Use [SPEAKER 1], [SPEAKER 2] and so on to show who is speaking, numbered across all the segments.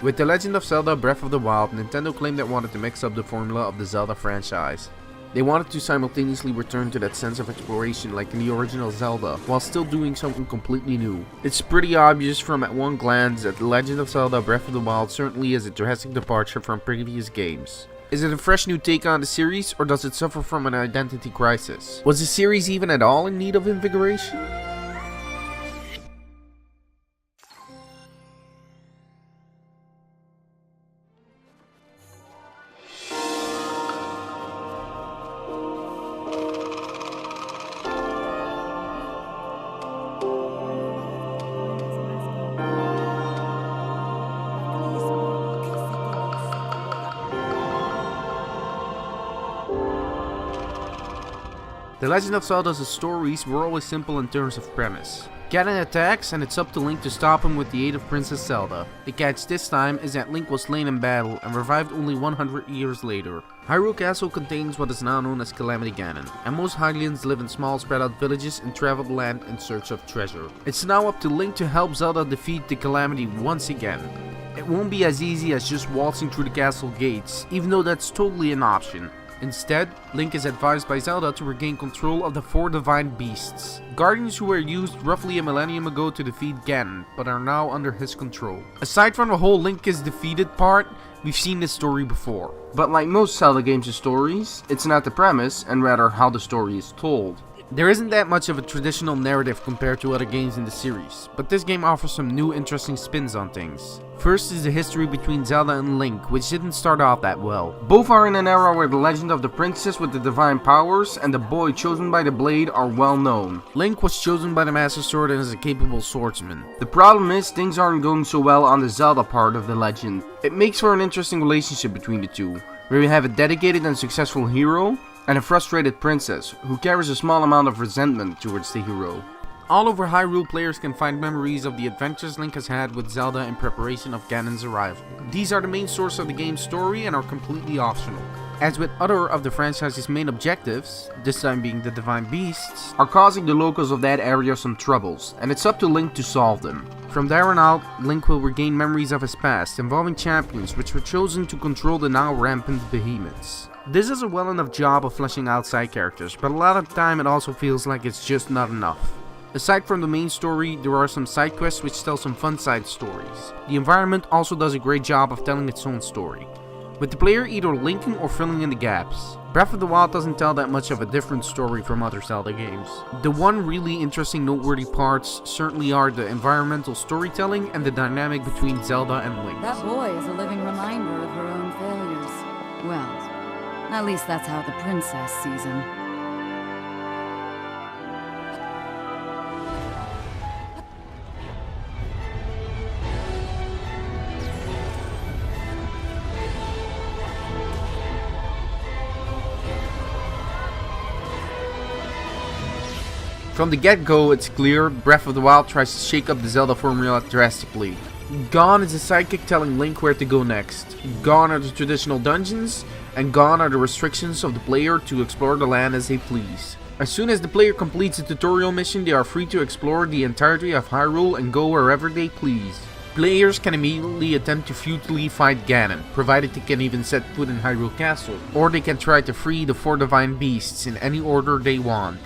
[SPEAKER 1] With The Legend of Zelda Breath of the Wild, Nintendo claimed it wanted to mix up the formula of the Zelda franchise. They wanted to simultaneously return to that sense of exploration like in the original Zelda, while still doing something completely new. It's pretty obvious from at one glance that The Legend of Zelda Breath of the Wild certainly is a drastic departure from previous games. Is it a fresh new take on the series, or does it suffer from an identity crisis? Was the series even at all in need of invigoration? The Legend of Zelda's stories were always simple in terms of premise. Ganon attacks and it's up to Link to stop him with the aid of Princess Zelda. The catch this time is that Link was slain in battle and revived only 100 years later. Hyrule Castle contains what is now known as Calamity Ganon, and most Hylians live in small spread out villages and travel the land in search of treasure. It's now up to Link to help Zelda defeat the Calamity once again. It won't be as easy as just waltzing through the castle gates, even though that's totally an option. Instead, Link is advised by Zelda to regain control of the 4 divine beasts, guardians who were used roughly a millennium ago to defeat Ganon, but are now under his control. Aside from the whole Link is defeated part, we've seen this story before. But like most Zelda games' stories, it's not the premise, and rather how the story is told. There isn't that much of a traditional narrative compared to other games in the series, but this game offers some new interesting spins on things. First is the history between Zelda and Link, which didn't start out that well. Both are in an era where the legend of the princess with the divine powers and the boy chosen by the blade are well known. Link was chosen by the Master Sword and is a capable swordsman. The problem is things aren't going so well on the Zelda part of the legend. It makes for an interesting relationship between the two, where you have a dedicated and successful hero and a frustrated princess who carries a small amount of resentment towards the hero. All over Hyrule, players can find memories of the adventures Link has had with Zelda in preparation of Ganon's arrival. These are the main source of the game's story and are completely optional. As with other of the franchise's main objectives, this time being the Divine Beasts, are causing the locals of that area some troubles, and it's up to Link to solve them. From there on out, Link will regain memories of his past, involving champions which were chosen to control the now rampant behemoths. This is a well enough job of fleshing out side characters, but a lot of the time it also feels like it's just not enough. Aside from the main story, there are some side quests which tell some fun side stories. The environment also does a great job of telling its own story, with the player either linking or filling in the gaps. Breath of the Wild doesn't tell that much of a different story from other Zelda games. The one really interesting noteworthy parts certainly are the environmental storytelling and the dynamic between Zelda and Link.
[SPEAKER 2] That boy is a living reminder of her own failures. Well, at least that's how the princess sees him.
[SPEAKER 1] From the get-go, it's clear Breath of the Wild tries to shake up the Zelda formula drastically. Gone is a sidekick telling Link where to go next. Gone are the traditional dungeons, and gone are the restrictions of the player to explore the land as they please. As soon as the player completes a tutorial mission, they are free to explore the entirety of Hyrule and go wherever they please. Players can immediately attempt to futilely fight Ganon, provided they can even set foot in Hyrule Castle, or they can try to free the 4 divine beasts in any order they want.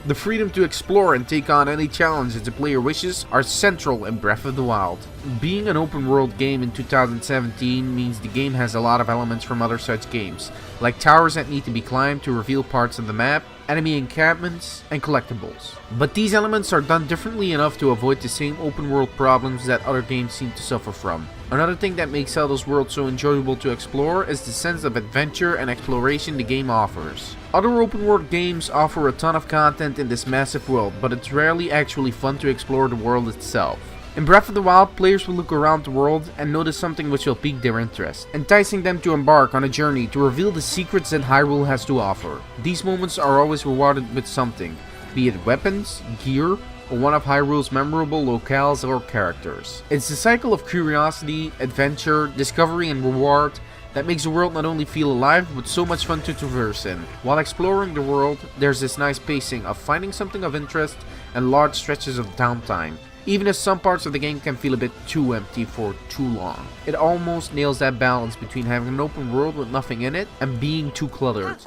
[SPEAKER 1] The freedom to explore and take on any challenge that the player wishes are central in Breath of the Wild. Being an open world game in 2017 means the game has a lot of elements from other such games, like towers that need to be climbed to reveal parts of the map, enemy encampments, and collectibles. But these elements are done differently enough to avoid the same open world problems that other games seem to suffer from. Another thing that makes Zelda's world so enjoyable to explore is the sense of adventure and exploration the game offers. Other open world games offer a ton of content in this massive world, but it's rarely actually fun to explore the world itself. In Breath of the Wild, players will look around the world and notice something which will pique their interest, enticing them to embark on a journey to reveal the secrets that Hyrule has to offer. These moments are always rewarded with something, be it weapons, gear, or one of Hyrule's memorable locales or characters. It's the cycle of curiosity, adventure, discovery, and reward that makes the world not only feel alive, but so much fun to traverse in. While exploring the world, there's this nice pacing of finding something of interest and large stretches of downtime, even if some parts of the game can feel a bit too empty for too long. It almost nails that balance between having an open world with nothing in it and being too cluttered.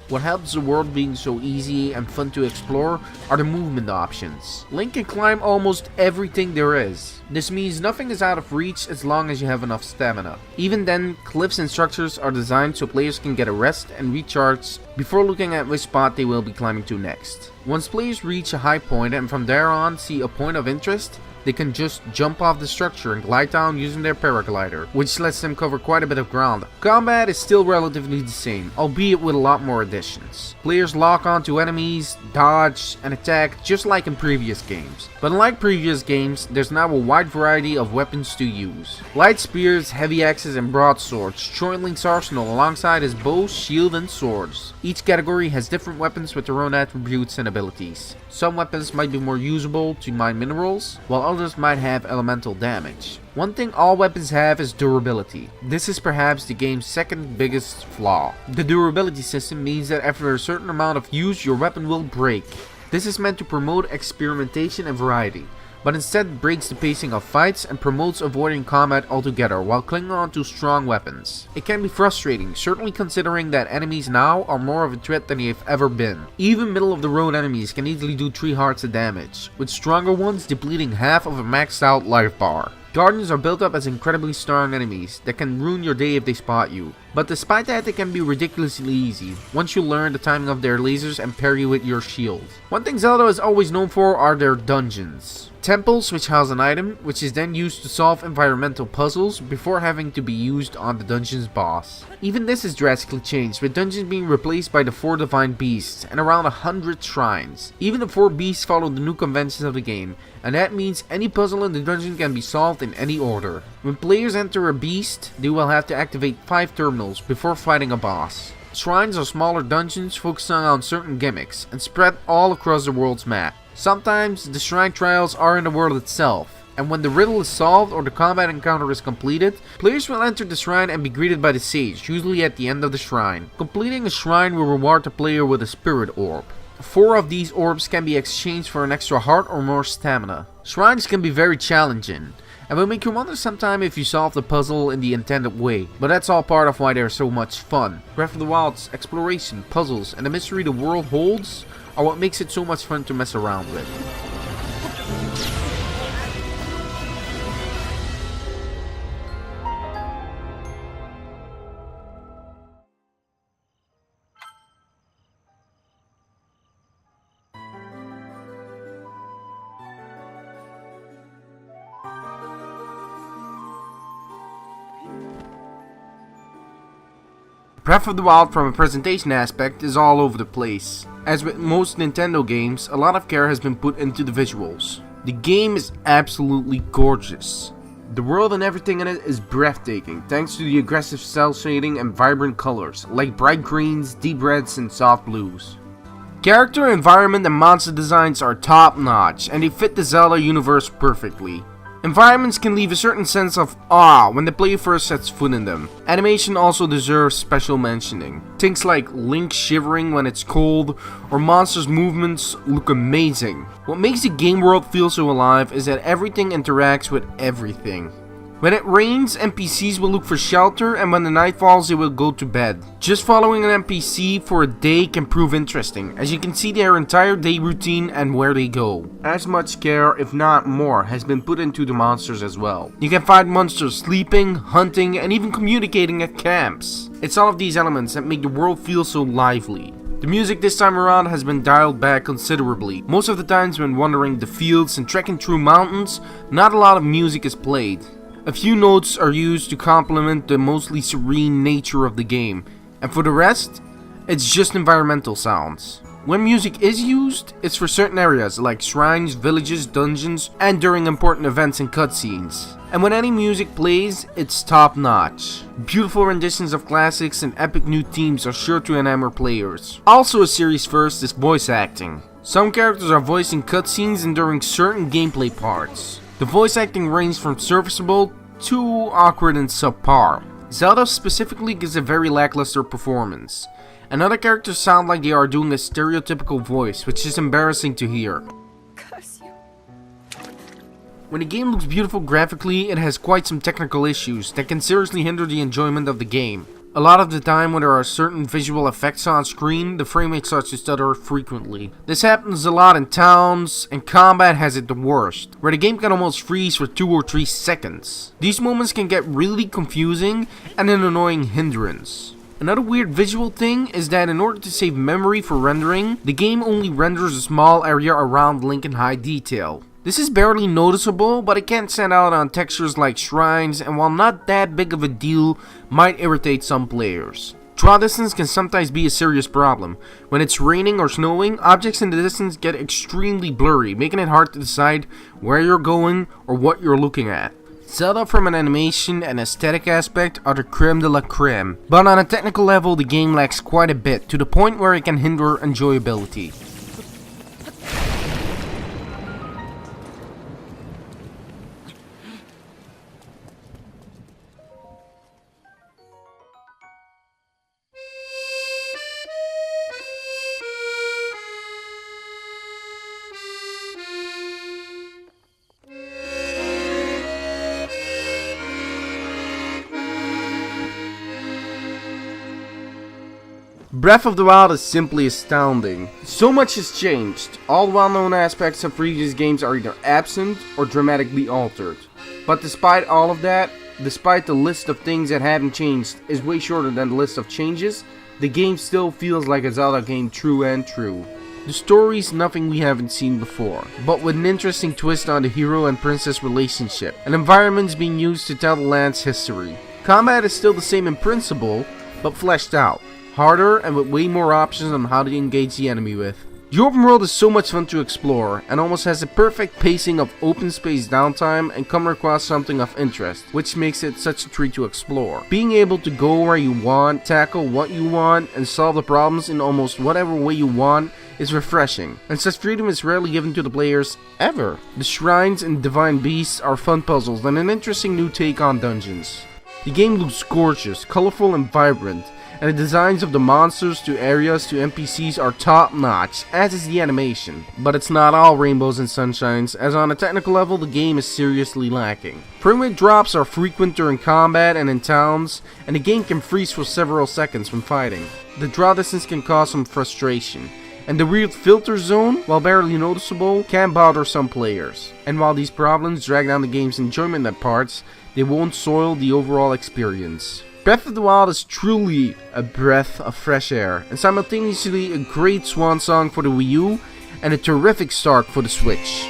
[SPEAKER 1] What helps the world being so easy and fun to explore are the movement options. Link can climb almost everything there is. This means nothing is out of reach as long as you have enough stamina. Even then, cliffs and structures are designed so players can get a rest and recharge before looking at which spot they will be climbing to next. Once players reach a high point and from there on see a point of interest, they can just jump off the structure and glide down using their paraglider, which lets them cover quite a bit of ground. Combat is still relatively the same, albeit with a lot more additions. Players lock onto enemies, dodge, and attack just like in previous games. But unlike previous games, there's now a wide variety of weapons to use. Light spears, heavy axes, and broadswords join Link's arsenal alongside his bow, shield, and swords. Each category has different weapons with their own attributes and abilities. Some weapons might be more usable to mine minerals, while others might have elemental damage. One thing all weapons have is durability. This is perhaps the game's second biggest flaw. The durability system means that after a certain amount of use, your weapon will break. This is meant to promote experimentation and variety, but instead breaks the pacing of fights and promotes avoiding combat altogether while clinging on to strong weapons. It can be frustrating, certainly considering that enemies now are more of a threat than they've ever been. Even middle of the road enemies can easily do 3 hearts of damage, with stronger ones depleting half of a maxed out life bar. Guardians are built up as incredibly strong enemies that can ruin your day if they spot you. But despite that, they can be ridiculously easy once you learn the timing of their lasers and pair you with your shield. One thing Zelda is always known for are their dungeons. Temples which house an item, which is then used to solve environmental puzzles before having to be used on the dungeon's boss. Even this is drastically changed, with dungeons being replaced by the 4 divine beasts and around 100 shrines. Even the 4 beasts follow the new conventions of the game, and that means any puzzle in the dungeon can be solved in any order. When players enter a beast, they will have to activate 5 terminals before fighting a boss. Shrines are smaller dungeons focusing on certain gimmicks and spread all across the world's map. Sometimes the shrine trials are in the world itself, and when the riddle is solved or the combat encounter is completed, players will enter the shrine and be greeted by the sage, usually at the end of the shrine. Completing a shrine will reward the player with a spirit orb. 4 of these orbs can be exchanged for an extra heart or more stamina. Shrines can be very challenging, and will make you wonder sometime if you solve the puzzle in the intended way, but that's all part of why they're so much fun. Breath of the Wild's exploration, puzzles, and the mystery the world holds are what makes it so much fun to mess around with. Breath of the Wild from a presentation aspect is all over the place. As with most Nintendo games, a lot of care has been put into the visuals. The game is absolutely gorgeous. The world and everything in it is breathtaking thanks to the aggressive cel shading and vibrant colors like bright greens, deep reds, and soft blues. Character, environment, and monster designs are top notch and they fit the Zelda universe perfectly. Environments can leave a certain sense of awe when the player first sets foot in them. Animation also deserves special mentioning. Things like Link shivering when it's cold, or monsters' movements look amazing. What makes the game world feel so alive is that everything interacts with everything. When it rains, NPCs will look for shelter, and when the night falls, they will go to bed. Just following an NPC for a day can prove interesting, as you can see their entire day routine and where they go. As much care, if not more, has been put into the monsters as well. You can find monsters sleeping, hunting, and even communicating at camps. It's all of these elements that make the world feel so lively. The music this time around has been dialed back considerably. Most of the times when wandering the fields and trekking through mountains, not a lot of music is played. A few notes are used to complement the mostly serene nature of the game, and for the rest, it's just environmental sounds. When music is used, it's for certain areas like shrines, villages, dungeons, and during important events and cutscenes. And when any music plays, it's top notch. Beautiful renditions of classics and epic new themes are sure to enamor players. Also a series first is voice acting. Some characters are voiced in cutscenes and during certain gameplay parts. The voice acting ranged from serviceable to awkward and subpar. Zelda specifically gives a very lackluster performance, and other characters sound like they are doing a stereotypical voice, which is embarrassing to hear.
[SPEAKER 2] Curse you.
[SPEAKER 1] When a game looks beautiful graphically, it has quite some technical issues that can seriously hinder the enjoyment of the game. A lot of the time when there are certain visual effects on screen, the frame rate starts to stutter frequently. This happens a lot in towns, and combat has it the worst, where the game can almost freeze for 2 or 3 seconds. These moments can get really confusing and an annoying hindrance. Another weird visual thing is that in order to save memory for rendering, the game only renders a small area around Link in high detail. This is barely noticeable, but it can stand out on textures like shrines, and while not that big of a deal, might irritate some players. Draw distance can sometimes be a serious problem. When it's raining or snowing, objects in the distance get extremely blurry, making it hard to decide where you're going or what you're looking at. Zelda from an animation and aesthetic aspect are the creme de la creme, but on a technical level the game lacks quite a bit, to the point where it can hinder enjoyability. Breath of the Wild is simply astounding. So much has changed. All well-known aspects of previous games are either absent or dramatically altered. But despite all of that, despite the list of things that haven't changed is way shorter than the list of changes, the game still feels like a Zelda game true and true. The story's nothing we haven't seen before, but with an interesting twist on the hero and princess relationship, and environments being used to tell the land's history. Combat is still the same in principle, but fleshed out. Harder and with way more options on how to engage the enemy with. The open world is so much fun to explore and almost has a perfect pacing of open space downtime and come across something of interest, which makes it such a treat to explore. Being able to go where you want, tackle what you want, and solve the problems in almost whatever way you want is refreshing, and such freedom is rarely given to the players ever. The shrines and divine beasts are fun puzzles and an interesting new take on dungeons. The game looks gorgeous, colorful and vibrant, and the designs of the monsters to areas to NPCs are top notch, as is the animation. But it's not all rainbows and sunshines, as on a technical level the game is seriously lacking. Frame rate drops are frequent during combat and in towns, and the game can freeze for several seconds when fighting. The draw distance can cause some frustration, and the weird filter zone, while barely noticeable, can bother some players. And while these problems drag down the game's enjoyment at parts, they won't soil the overall experience. Breath of the Wild is truly a breath of fresh air, and simultaneously a great swan song for the Wii U, and a terrific start for the Switch.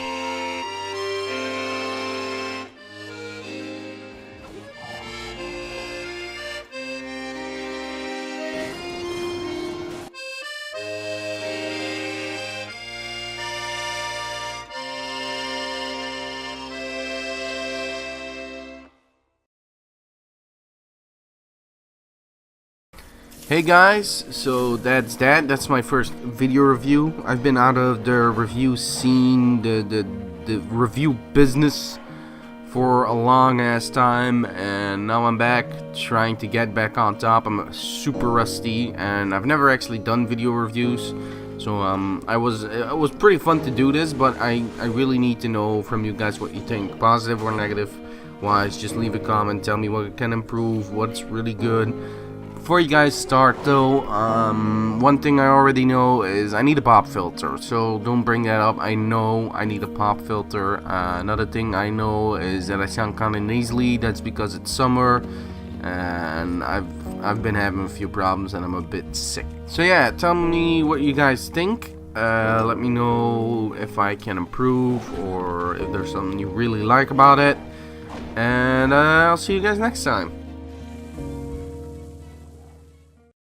[SPEAKER 1] Hey guys, so that's my first video review. I've been out of the review scene, the review business for a long ass time, and now I'm back trying to get back on top. I'm super rusty and I've never actually done video reviews, so it was pretty fun to do this, but I really need to know from you guys what you think, positive or negative wise. Just leave a comment, tell me what can improve, what's really good. Before you guys start though, one thing I already know is I need a pop filter, so don't bring that up. I know I need a pop filter. Another thing I know is that I sound kind of nasally. That's because it's summer and I've been having a few problems and I'm a bit sick. So yeah, tell me what you guys think. Let me know if I can improve or if there's something you really like about it, and I'll see you guys next time.